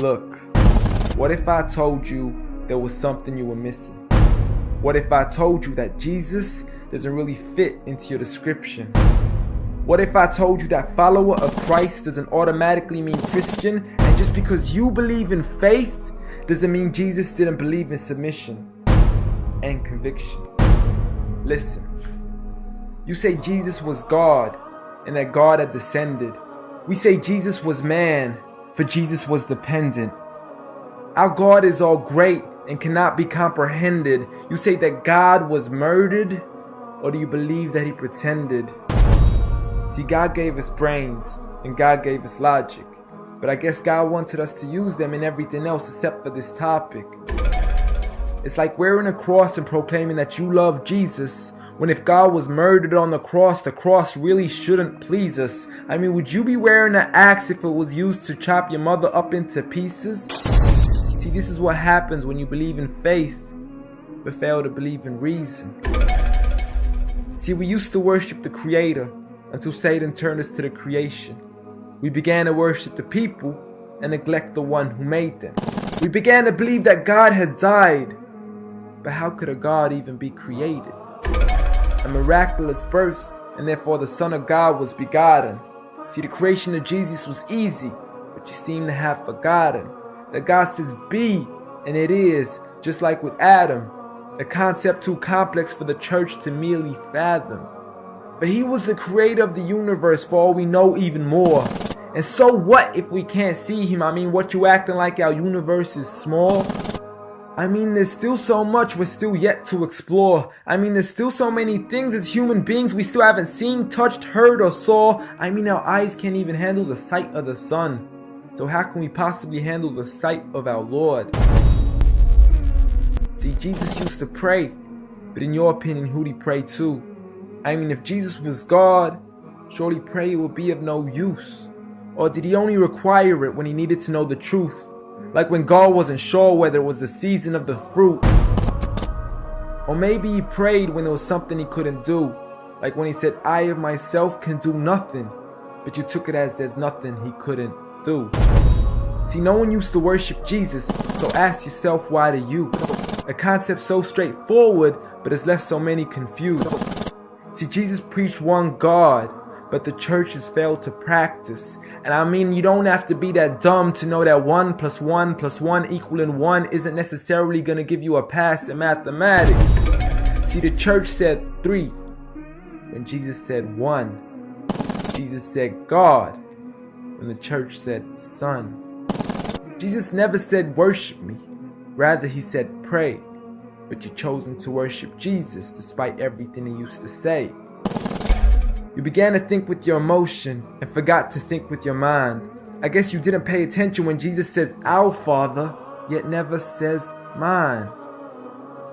Look, what if I told you there was something you were missing? What if I told you that Jesus doesn't really fit into your description? What if I told you that follower of Christ doesn't automatically mean Christian, and just because you believe in faith doesn't mean Jesus didn't believe in submission and conviction? Listen, you say Jesus was God and that God had descended. We say Jesus was man, for Jesus was dependent. Our God is all great and cannot be comprehended. You say that God was murdered, or do you believe that he pretended? See, God gave us brains and God gave us logic, but I guess God wanted us to use them in everything else except for this topic. It's like wearing a cross and proclaiming that you love Jesus, when if God was murdered on the cross really shouldn't please us. I mean, would you be wearing an axe if it was used to chop your mother up into pieces? See, this is what happens when you believe in faith, but fail to believe in reason. See, we used to worship the Creator until Satan turned us to the creation. We began to worship the people and neglect the one who made them. We began to believe that God had died, but how could a God even be created? A miraculous birth, and therefore the Son of God was begotten. See, the creation of Jesus was easy, but you seem to have forgotten that God says be, and it is, just like with Adam, a concept too complex for the church to merely fathom. But he was the creator of the universe, for all we know, even more. And so what if we can't see him? I mean, what you acting like our universe is small? I mean, there's still so much we're still yet to explore. I mean, there's still so many things as human beings we still haven't seen, touched, heard, or saw. I mean, our eyes can't even handle the sight of the sun. So how can we possibly handle the sight of our Lord? See, Jesus used to pray, but in your opinion, who'd he pray to? I mean, if Jesus was God, surely prayer would be of no use. Or did he only require it when he needed to know the truth? Like when God wasn't sure whether it was the season of the fruit. Or maybe he prayed when there was something he couldn't do. Like when he said, I of myself can do nothing. But you took it as there's nothing he couldn't do. See, no one used to worship Jesus, so ask yourself, why do you? A concept so straightforward, but has left so many confused. See, Jesus preached one God, but the church has failed to practice. And I mean, you don't have to be that dumb to know that 1 + 1 + 1 equaling 1 isn't necessarily going to give you a pass in mathematics. See, the church said 3, when Jesus said 1. Jesus said God, when the church said Son. Jesus never said worship me, rather he said pray. But you've chosen to worship Jesus despite everything he used to say. You began to think with your emotion and forgot to think with your mind. I guess you didn't pay attention when Jesus says our Father, yet never says mine.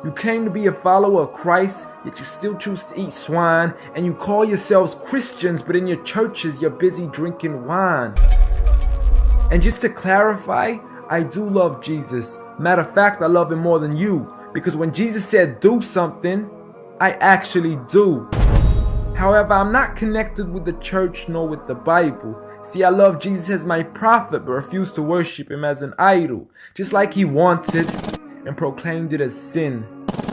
You claim to be a follower of Christ, yet you still choose to eat swine. And you call yourselves Christians, but in your churches you're busy drinking wine. And just to clarify, I do love Jesus. Matter of fact, I love him more than you. Because when Jesus said do something, I actually do. However, I'm not connected with the church nor with the Bible. See, I love Jesus as my prophet, but refuse to worship him as an idol, just like he wanted and proclaimed it as sin.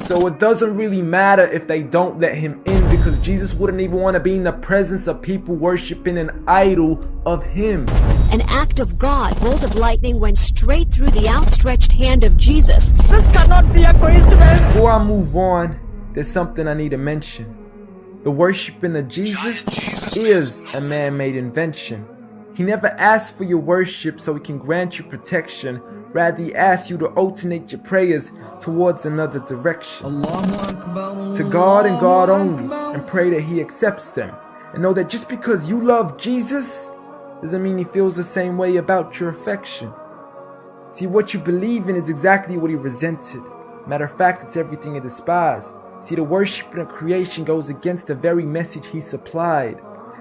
So it doesn't really matter if they don't let him in, because Jesus wouldn't even want to be in the presence of people worshiping an idol of him. An act of God, bolt of lightning went straight through the outstretched hand of Jesus. This cannot be a coincidence. Before I move on, there's something I need to mention. The worshiping of Jesus is a man-made invention. He never asked for your worship so he can grant you protection. Rather, he asks you to alternate your prayers towards another direction. To God and God only, and pray that he accepts them. And know that just because you love Jesus doesn't mean he feels the same way about your affection. See, what you believe in is exactly what he resented. Matter of fact, it's everything he despised. See, the worshiping of creation goes against the very message he supplied.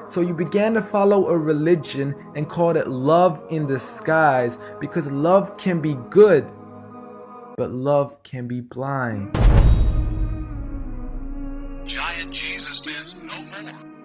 So you began to follow a religion and called it love in disguise, because love can be good, but love can be blind. Giant Jesus is no more.